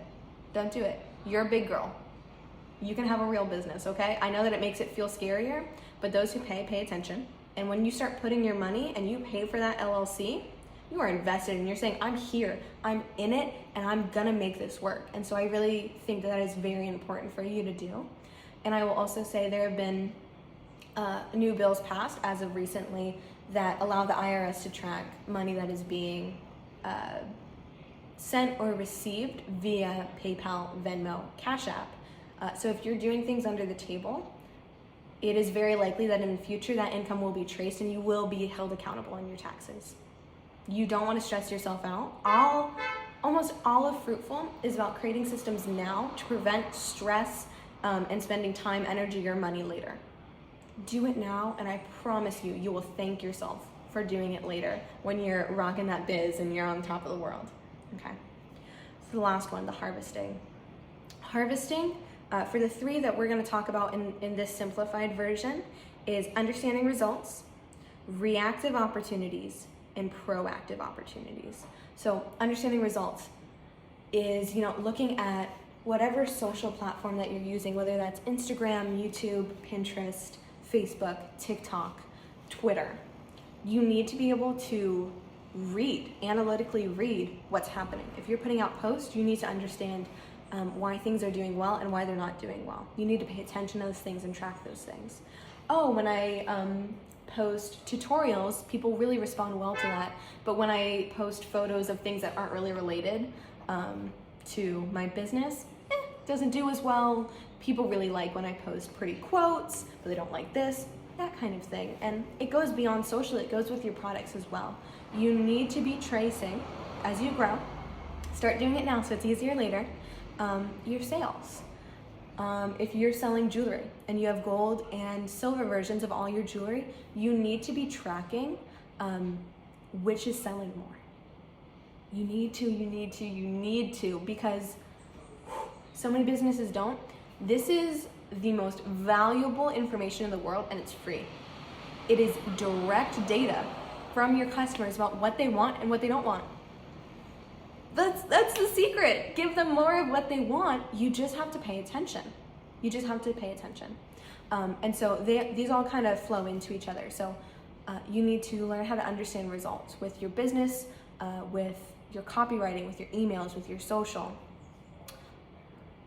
Don't do it. You're a big girl. You can have a real business, okay? I know that it makes it feel scarier, but those who pay attention. And when you start putting your money and you pay for that LLC, you are invested and you're saying, I'm here, I'm in it, and I'm gonna make this work. And so I really think that is very important for you to do. And I will also say there have been new bills passed as of recently that allow the IRS to track money that is being sent or received via PayPal, Venmo, Cash App. So if you're doing things under the table, it is very likely that in the future that income will be traced and you will be held accountable in your taxes. You don't want to stress yourself out. I'll almost all of Fruitful is about creating systems now to prevent stress and spending time, energy, or money later. Do it now, and I promise you, you will thank yourself for doing it later when you're rocking that biz and you're on top of the world. Okay. So the last one, the harvesting. Harvesting, for the 3 that we're going to talk about in this simplified version, is understanding results, reactive opportunities, and proactive opportunities. So understanding results is, looking at whatever social platform that you're using, whether that's Instagram, YouTube, Pinterest, Facebook, TikTok, Twitter. You need to be able to analytically read what's happening. If you're putting out posts, you need to understand why things are doing well and why they're not doing well. You need to pay attention to those things and track those things. Oh, when I post tutorials, people really respond well to that. But when I post photos of things that aren't really related to my business, doesn't do as well. People really like when I post pretty quotes, but they don't like this, that kind of thing. And it goes beyond social, it goes with your products as well. You need to be tracing as you grow. Start doing it now so it's easier later. Your sales. If you're selling jewelry and you have gold and silver versions of all your jewelry, you need to be tracking which is selling more. You need to, because so many businesses don't. This is the most valuable information in the world, and it's free. It is direct data from your customers about what they want and what they don't want. That's the secret. Give them more of what they want. You just have to pay attention. And so these all kind of flow into each other. So you need to learn how to understand results with your business, with your copywriting, with your emails, with your social.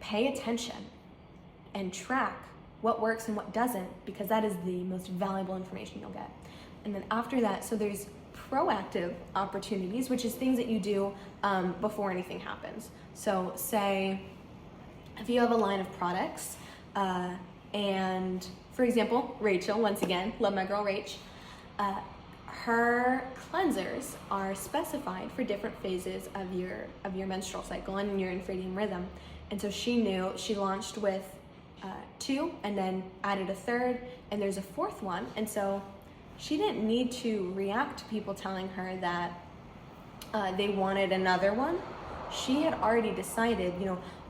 Pay attention and track what works and what doesn't, because that is the most valuable information you'll get. And then after that, so there's proactive opportunities, which is things that you do before anything happens. So say if you have a line of products and, for example, Rachel, once again, love my girl Rach, her cleansers are specified for different phases of your menstrual cycle and your infradian rhythm. And so she knew, she launched with 2 and then added a 3rd, and there's a 4th one. And so she didn't need to react to people telling her that they wanted another one. She had already decided,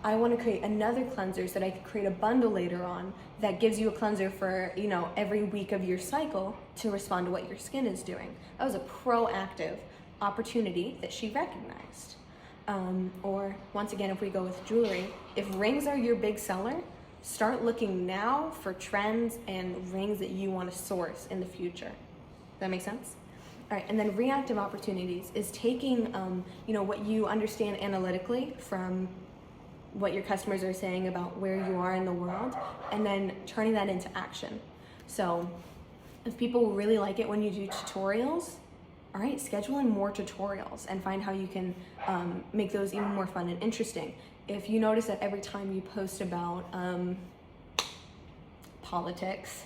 I want to create another cleanser so that I could create a bundle later on that gives you a cleanser for, every week of your cycle to respond to what your skin is doing. That was a proactive opportunity that she recognized. Or once again, if we go with jewelry, if rings are your big seller, start looking now for trends and rings that you want to source in the future. Does that make sense? All right, and then reactive opportunities is taking, what you understand analytically from what your customers are saying about where you are in the world, and then turning that into action. So if people really like it when you do tutorials, all right, schedule in more tutorials and find how you can make those even more fun and interesting. If you notice that every time you post about politics,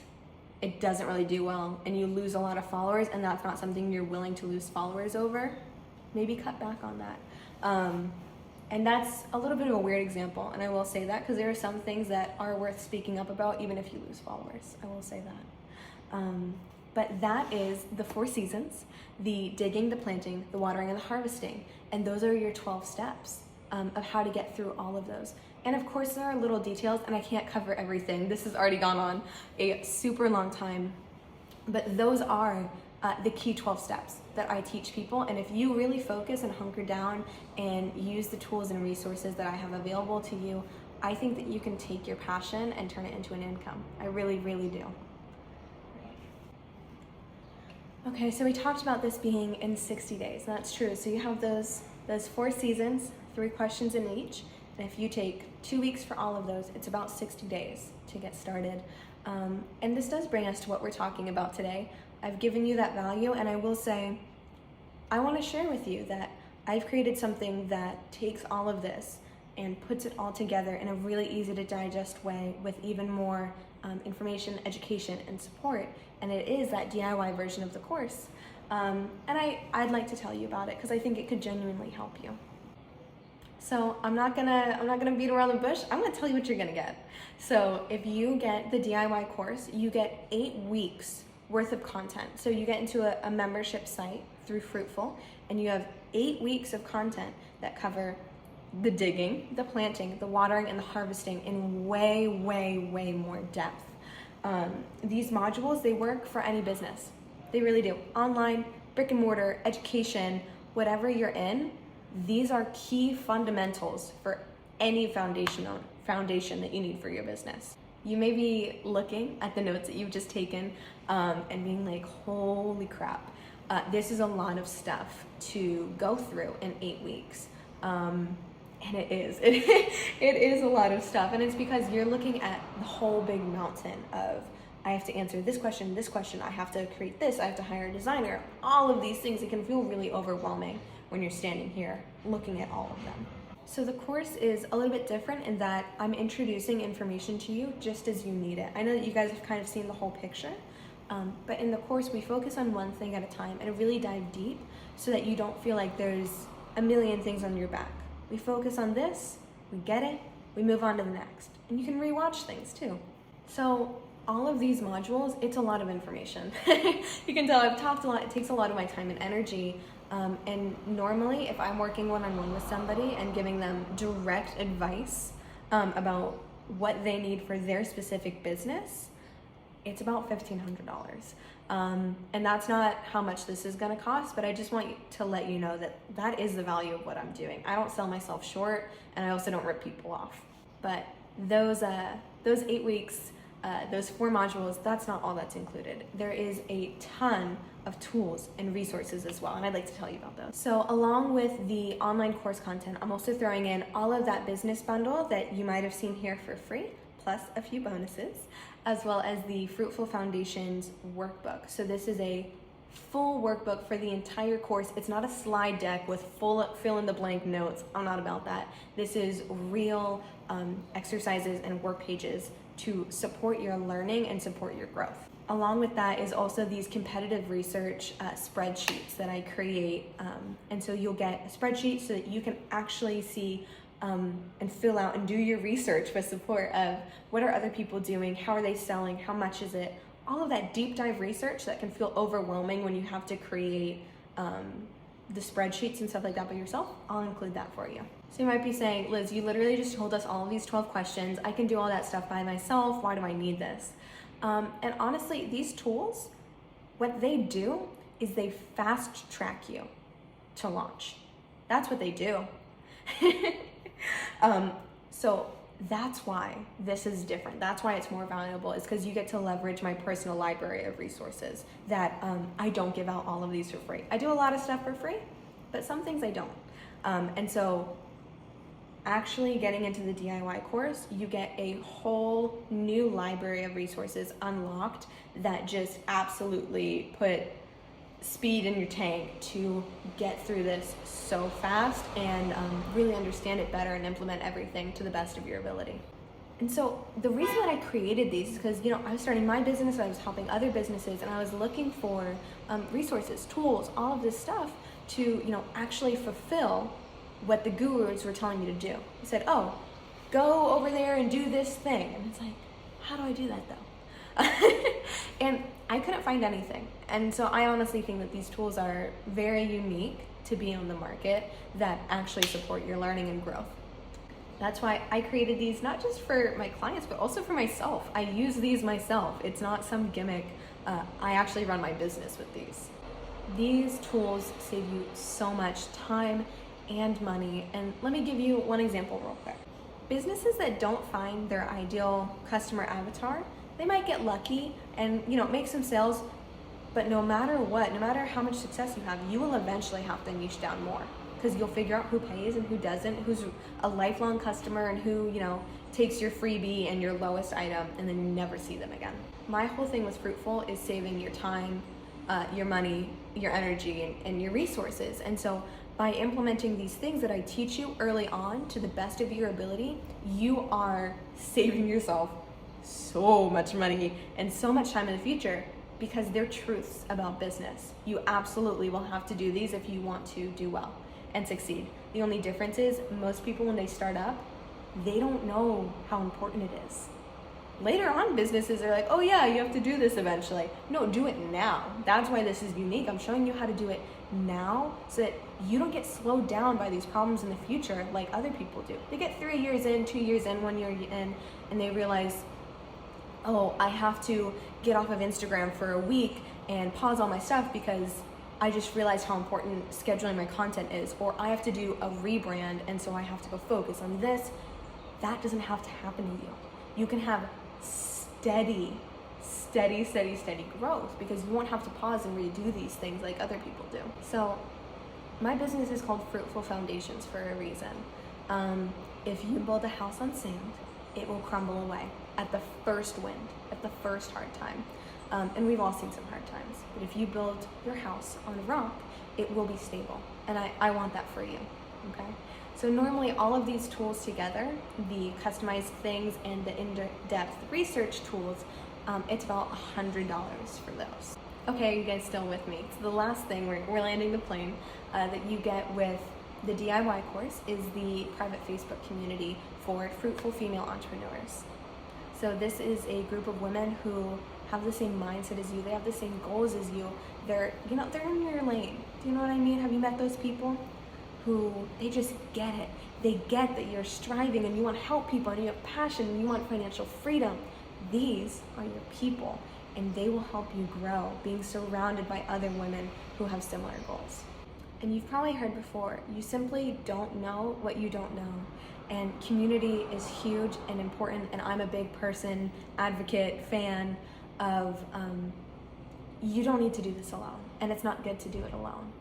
it doesn't really do well and you lose a lot of followers, and that's not something you're willing to lose followers over, maybe cut back on that. And that's a little bit of a weird example, and I will say that because there are some things that are worth speaking up about even if you lose followers. I will say that. But that is the 4 seasons: the digging, the planting, the watering, and the harvesting. And those are your 12 steps of how to get through all of those. And of course, there are little details, and I can't cover everything. This has already gone on a super long time. But those are the key 12 steps that I teach people. And if you really focus and hunker down and use the tools and resources that I have available to you, I think that you can take your passion and turn it into an income. I really, really do. Okay, so we talked about this being in 60 days, and that's true. So you have those 4 seasons, 3 questions in each, and if you take 2 weeks for all of those, it's about 60 days to get started. And this does bring us to what we're talking about today. I've given you that value, and I will say, I want to share with you that I've created something that takes all of this and puts it all together in a really easy to digest way with even more information, education, and support. And it is that DIY version of the course. And I'd like to tell you about it because I think it could genuinely help you. So I'm not gonna beat around the bush. I'm gonna tell you what you're gonna get. So if you get the DIY course, you get 8 weeks worth of content. So you get into a membership site through Fruitful, and you have 8 weeks of content that cover the digging, the planting, the watering, and the harvesting in way, way, way more depth. These modules, they work for any business. They really do. Online, brick and mortar, education, whatever you're in, these are key fundamentals for any foundation that you need for your business. You may be looking at the notes that you've just taken and being like, holy crap, this is a lot of stuff to go through in 8 weeks. And it is a lot of stuff. And it's because you're looking at the whole big mountain of, I have to answer this question, I have to create this, I have to hire a designer, all of these things. It can feel really overwhelming when you're standing here looking at all of them. So the course is a little bit different in that I'm introducing information to you just as you need it. I know that you guys have kind of seen the whole picture, but in the course we focus on one thing at a time and really dive deep so that you don't feel like there's a million things on your back. We focus on this, we get it, we move on to the next. And you can rewatch things too. So all of these modules, it's a lot of information. You can tell I've talked a lot, it takes a lot of my time and energy. And normally if I'm working one-on-one with somebody and giving them direct advice about what they need for their specific business, it's about $1,500. And that's not how much this is gonna cost, but I just want to let you know that that is the value of what I'm doing. I don't sell myself short, and I also don't rip people off. But those 8 weeks, those 4 modules, that's not all that's included. There is a ton of tools and resources as well, and I'd like to tell you about those. So along with the online course content, I'm also throwing in all of that business bundle that you might have seen here for free, plus a few bonuses, as well as the Fruitful Foundations workbook. So this is a full workbook for the entire course. It's not a slide deck with full fill-in-the-blank notes. I'm not about that. This is real exercises and work pages to support your learning and support your growth. Along with that is also these competitive research spreadsheets that I create. And so you'll get a spreadsheet so that you can actually see and fill out and do your research with support of what are other people doing, how are they selling, how much is it, all of that deep dive research that can feel overwhelming when you have to create the spreadsheets and stuff like that by yourself. I'll include that for you. So you might be saying, Liz, you literally just told us all of these 12 questions. I can do all that stuff by myself. Why do I need this? And honestly, these tools, what they do is they fast track you to launch. That's what they do. So that's why this is different. That's why it's more valuable, is because you get to leverage my personal library of resources that I don't give out all of these for free. I do a lot of stuff for free, but some things I don't. And so actually getting into the DIY course, you get a whole new library of resources unlocked that just absolutely put speed in your tank to get through this so fast and really understand it better and implement everything to the best of your ability. And so the reason that I created these is because, I was starting my business, I was helping other businesses, and I was looking for resources, tools, all of this stuff to, actually fulfill what the gurus were telling me to do. He said, oh, go over there and do this thing. And it's like, how do I do that though? And I couldn't find anything. And so I honestly think that these tools are very unique to be on the market that actually support your learning and growth. That's why I created these, not just for my clients, but also for myself. I use these myself. It's not some gimmick. I actually run my business with these. These tools save you so much time and money. And let me give you one example real quick. Businesses that don't find their ideal customer avatar, they might get lucky and make some sales, but no matter what, no matter how much success you have, you will eventually have to niche down more, because you'll figure out who pays and who doesn't, who's a lifelong customer and who takes your freebie and your lowest item and then you never see them again. My whole thing with Fruitful is saving your time, your money, your energy, and your resources. And so by implementing these things that I teach you early on to the best of your ability, you are saving yourself so much money and so much time in the future, because they're truths about business. You absolutely will have to do these if you want to do well and succeed. The only difference is most people, when they start up, they don't know how important it is. Later on, businesses are like, oh yeah, you have to do this eventually. No, do it now. That's why this is unique. I'm showing you how to do it now so that you don't get slowed down by these problems in the future like other people do. They get 3 years in, 2 years in, 1 year in, and they realize, oh, I have to get off of Instagram for a week and pause all my stuff because I just realized how important scheduling my content is, or I have to do a rebrand and so I have to go focus on this. That doesn't have to happen to you. You can have steady growth because you won't have to pause and redo these things like other people do. So my business is called Fruitful Foundations for a reason. If you build a house on sand, it will crumble away at the first wind, at the first hard time. And we've all seen some hard times. But if you build your house on rock, it will be stable. And I want that for you, okay? So normally all of these tools together, the customized things and the in-depth research tools, it's about $100 for those. Okay, you guys still with me? So the last thing, we're landing the plane, that you get with the DIY course is the private Facebook community for fruitful female entrepreneurs. So this is a group of women who have the same mindset as you. They have the same goals as you. They're in your lane. Do you know what I mean? Have you met those people who they just get it? They get that you're striving and you want to help people and you have passion and you want financial freedom. These are your people and they will help you grow being surrounded by other women who have similar goals. And you've probably heard before, you simply don't know what you don't know. And community is huge and important, and I'm a big person, advocate, fan of you don't need to do this alone, and it's not good to do it alone.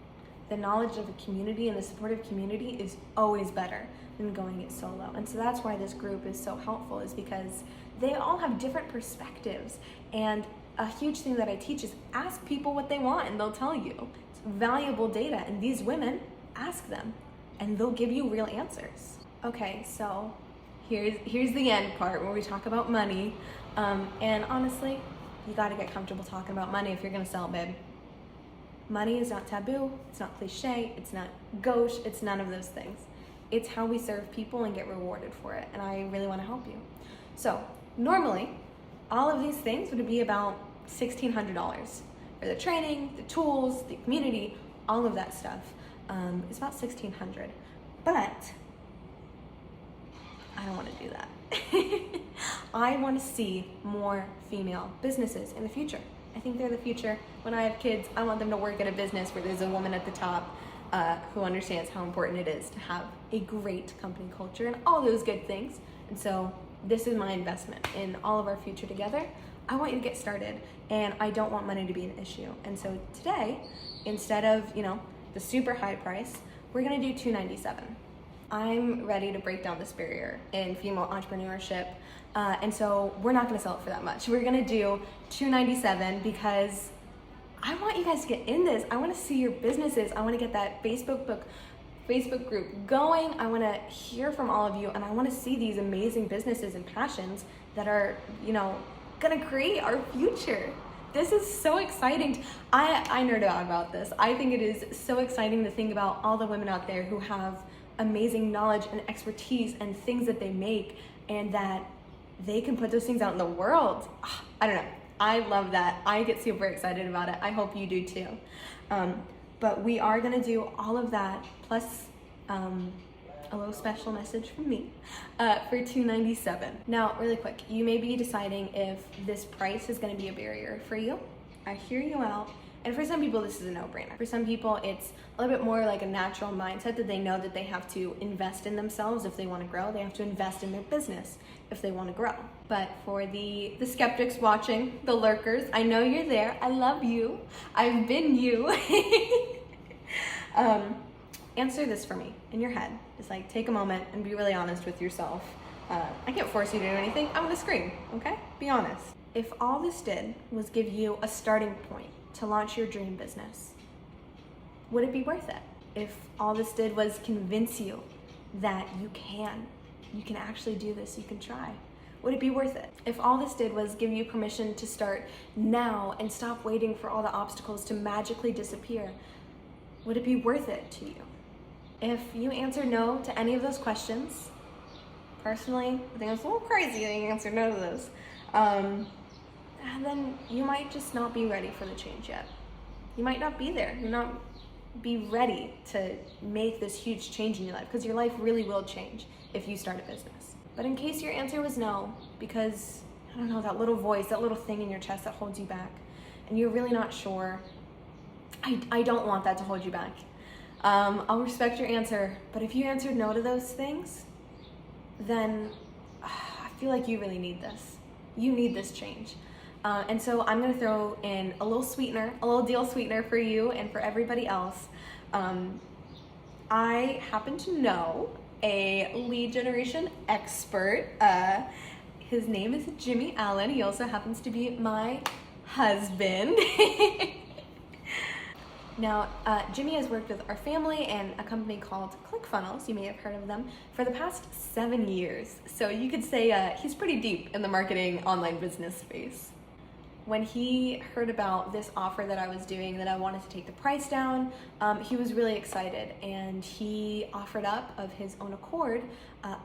The knowledge of a community and the supportive community is always better than going it solo. And so that's why this group is so helpful, is because they all have different perspectives. And a huge thing that I teach is ask people what they want and they'll tell you. It's valuable data, and these women, ask them and they'll give you real answers. Okay, so here's the end part where we talk about money. And honestly, you gotta get comfortable talking about money if you're gonna sell, babe. Money is not taboo, it's not cliche, it's not gauche, it's none of those things. It's how we serve people and get rewarded for it, and I really wanna help you. So, normally, all of these things would be about $1,600 for the training, the tools, the community, all of that stuff. It's about $1,600, but I don't wanna do that. I wanna see more female businesses in the future. I think they're the future. When I have kids, I want them to work at a business where there's a woman at the top who understands how important it is to have a great company culture and all those good things. And so this is my investment in all of our future together. I want you to get started, and I don't want money to be an issue. And so today, instead of the super high price, we're gonna do $297. I'm ready to break down this barrier in female entrepreneurship. And so we're not gonna sell it for that much. We're gonna do $297 because I want you guys to get in this. I wanna see your businesses. I wanna get that Facebook group going. I wanna hear from all of you, and I wanna see these amazing businesses and passions that are, gonna create our future. This is so exciting. I nerd out about this. I think it is so exciting to think about all the women out there who have amazing knowledge and expertise and things that they make, and that they can put those things out in the world. I don't know. I love that. I get super excited about it. I hope you do too. But we are gonna do all of that plus a little special message from me for $297. Now, really quick, you may be deciding if this price is gonna be a barrier for you. I hear you out. And for some people, this is a no-brainer. For some people, it's a little bit more like a natural mindset that they know that they have to invest in themselves if they want to grow. They have to invest in their business if they want to grow. But for the skeptics watching, the lurkers, I know you're there. I love you. I've been you. Answer this for me in your head. Just take a moment and be really honest with yourself. I can't force you to do anything. I'm gonna scream, okay? Be honest. If all this did was give you a starting point to launch your dream business, would it be worth it? If all this did was convince you that you can actually do this, you can try, would it be worth it? If all this did was give you permission to start now and stop waiting for all the obstacles to magically disappear, would it be worth it to you? If you answer no to any of those questions, personally, I think it's a little crazy that you answer no to those, then you might just not be ready for the change yet. You might not be there. You're not be ready to make this huge change in your life, because your life really will change if you start a business. But in case your answer was no, because, I don't know, that little voice, that little thing in your chest that holds you back, and you're really not sure, I don't want that to hold you back. I'll respect your answer, but if you answered no to those things, then I feel like you really need this. You need this change. And so I'm gonna throw in a little sweetener, a little deal sweetener for you and for everybody else. I happen to know a lead generation expert. His name is Jimmy Allen. He also happens to be my husband. Now, Jimmy has worked with our family and a company called ClickFunnels, you may have heard of them, for the past 7 years. So you could say he's pretty deep in the marketing online business space. When he heard about this offer that I was doing, that I wanted to take the price down, he was really excited, and he offered up of his own accord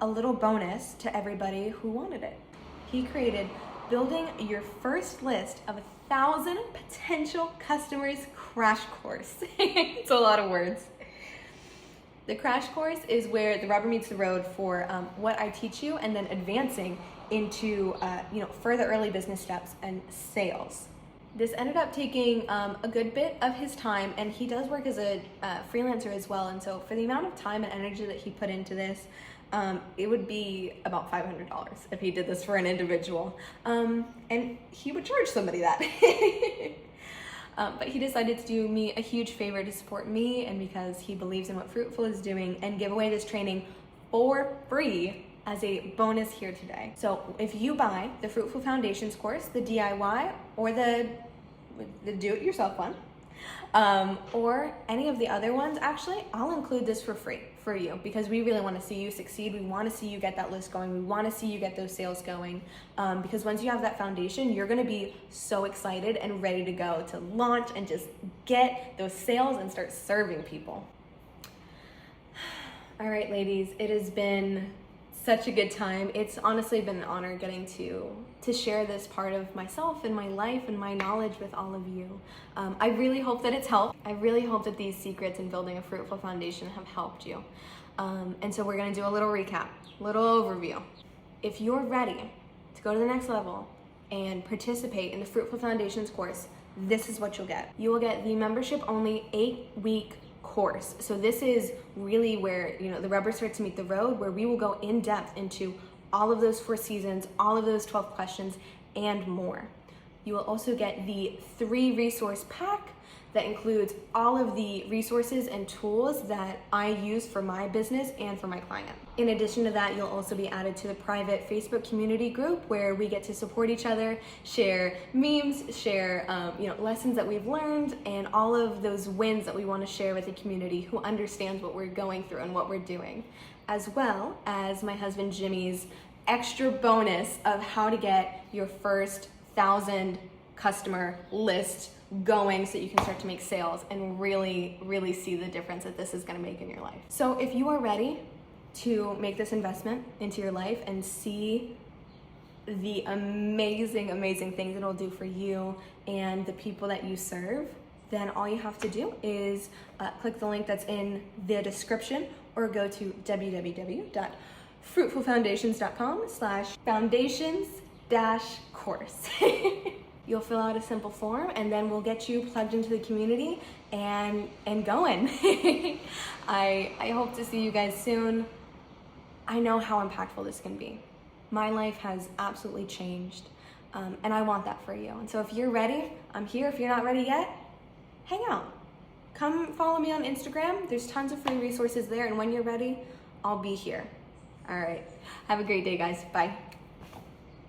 a little bonus to everybody who wanted it. He created Building Your First List of 1,000 Potential Customers crash course. It's a lot of words. The crash course is where the rubber meets the road for what I teach you, and then advancing into further early business steps and sales. This ended up taking a good bit of his time, and he does work as a freelancer as well, and so for the amount of time and energy that he put into this, it would be about $500 if he did this for an individual, and he would charge somebody that. But he decided to do me a huge favor to support me, and because he believes in what Fruitful is doing, and give away this training for free as a bonus here today. So if you buy the Fruitful Foundations course, the DIY or the do-it-yourself one, or any of the other ones, actually, I'll include this for free for you, because we really want to see you succeed. We want to see you get that list going. We want to see you get those sales going, because once you have that foundation, you're going to be so excited and ready to go to launch and just get those sales and start serving people. All right, ladies, it has been such a good time. It's honestly been an honor getting to share this part of myself and my life and my knowledge with all of you. I really hope that it's helped. I really hope that these secrets in building a fruitful foundation have helped you. And so we're gonna do a little recap, little overview. If you're ready to go to the next level and participate in the Fruitful Foundations course, this is what you'll get. You will get the membership only 8-week course. So this is really where the rubber starts to meet the road, where we will go in depth into all of those 4 seasons, all of those 12 questions, and more. You will also get the 3 resource pack that includes all of the resources and tools that I use for my business and for my client. In addition to that, you'll also be added to the private Facebook community group, where we get to support each other, share memes, share lessons that we've learned, and all of those wins that we want to share with the community who understands what we're going through and what we're doing, as well as my husband Jimmy's extra bonus of how to get your first 1,000 customer list going, so that you can start to make sales and really, really see the difference that this is going to make in your life. So if you are ready to make this investment into your life and see the amazing, amazing things it'll do for you and the people that you serve, then all you have to do is click the link that's in the description, or go to www.fruitfulfoundations.com/foundations-course. You'll fill out a simple form, and then we'll get you plugged into the community and going. I hope to see you guys soon. I know how impactful this can be. My life has absolutely changed, and I want that for you. And so if you're ready, I'm here. If you're not ready yet, hang out. Come follow me on Instagram. There's tons of free resources there, and when you're ready, I'll be here. All right. Have a great day, guys. Bye.